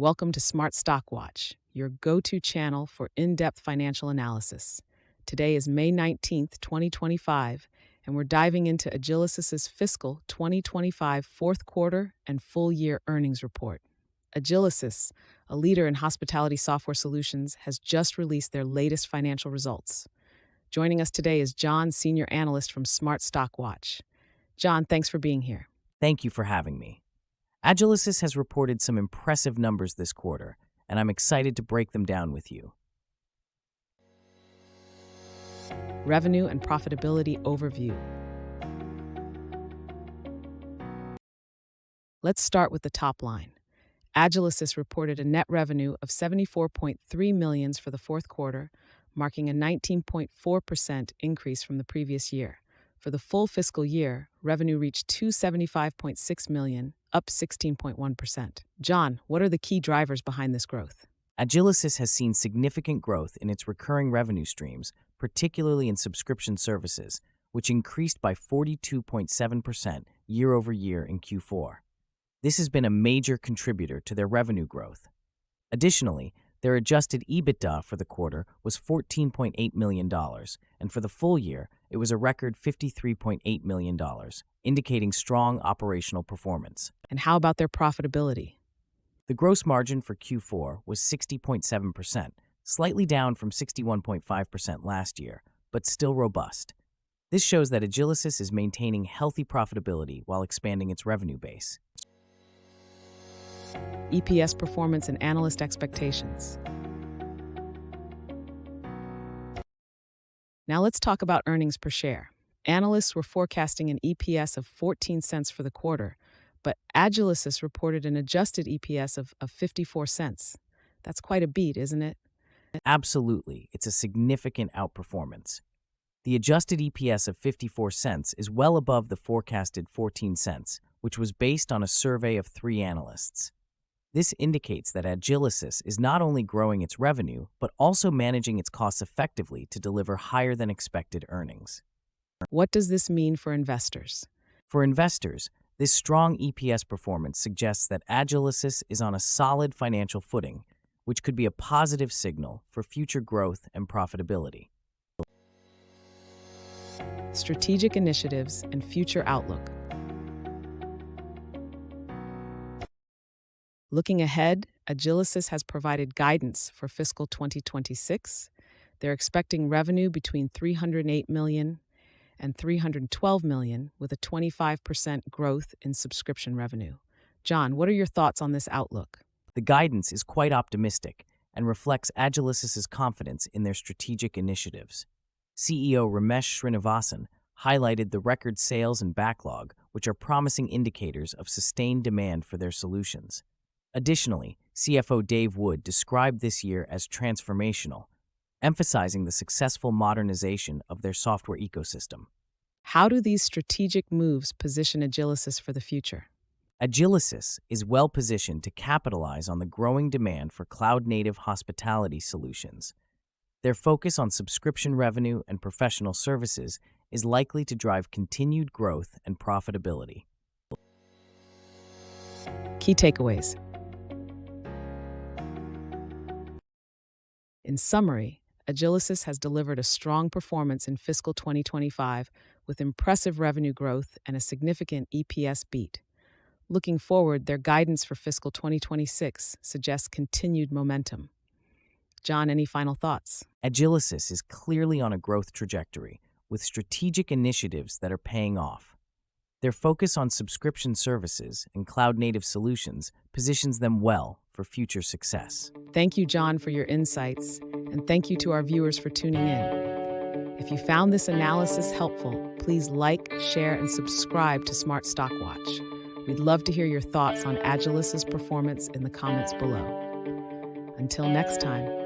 Welcome to Smart Stock Watch, your go-to channel for in-depth financial analysis. Today is May 19th, 2025, and we're diving into Agilysys' fiscal 2025 fourth quarter and full year earnings report. Agilysys, a leader in hospitality software solutions, has just released their latest financial results. Joining us today is John, senior analyst from Smart Stock Watch. John, thanks for being here. Thank you for having me. Agilysys has reported some impressive numbers this quarter, and I'm excited to break them down with you. Revenue and profitability overview. Let's start with the top line. Agilysys reported a net revenue of $74.3 million for the fourth quarter, marking a 19.4% increase from the previous year. For the full fiscal year, revenue reached $275.6 million, up 16.1%. John, what are the key drivers behind this growth? Agilysys has seen significant growth in its recurring revenue streams, particularly in subscription services, which increased by 42.7% year over year in Q4. This has been a major contributor to their revenue growth. Additionally, their adjusted EBITDA for the quarter was $14.8 million, and for the full year, it was a record $53.8 million, indicating strong operational performance. And how about their profitability? The gross margin for Q4 was 60.7%, slightly down from 61.5% last year, but still robust. This shows that Agilysys is maintaining healthy profitability while expanding its revenue base. EPS performance and analyst expectations. Now let's talk about earnings per share. Analysts were forecasting an EPS of 14 cents for the quarter, but Agilysys reported an adjusted EPS of 54 cents. That's quite a beat, isn't it? Absolutely, it's a significant outperformance. The adjusted EPS of 54 cents is well above the forecasted 14 cents, which was based on a survey of 3 analysts. This indicates that Agilysys is not only growing its revenue, but also managing its costs effectively to deliver higher than expected earnings. What does this mean for investors? For investors, this strong EPS performance suggests that Agilysys is on a solid financial footing, which could be a positive signal for future growth and profitability. Strategic initiatives and future outlook. Looking ahead, Agilysys has provided guidance for fiscal 2026. They're expecting revenue between $308 million and $312 million, with a 25% growth in subscription revenue. John, what are your thoughts on this outlook? The guidance is quite optimistic and reflects Agilysys' confidence in their strategic initiatives. CEO Ramesh Srinivasan highlighted the record sales and backlog, which are promising indicators of sustained demand for their solutions. Additionally, CFO Dave Wood described this year as transformational, emphasizing the successful modernization of their software ecosystem. How do these strategic moves position Agilysys for the future? Agilysys is well positioned to capitalize on the growing demand for cloud-native hospitality solutions. Their focus on subscription revenue and professional services is likely to drive continued growth and profitability. Key takeaways. In summary, Agilysys has delivered a strong performance in fiscal 2025 with impressive revenue growth and a significant EPS beat. Looking forward, their guidance for fiscal 2026 suggests continued momentum. John, any final thoughts? Agilysys is clearly on a growth trajectory, with strategic initiatives that are paying off. Their focus on subscription services and cloud-native solutions positions them well for future success. Thank you, John, for your insights, and thank you to our viewers for tuning in. If you found this analysis helpful, please like, share, and subscribe to Smart Stock Watch. We'd love to hear your thoughts on Agilysys' performance in the comments below. Until next time.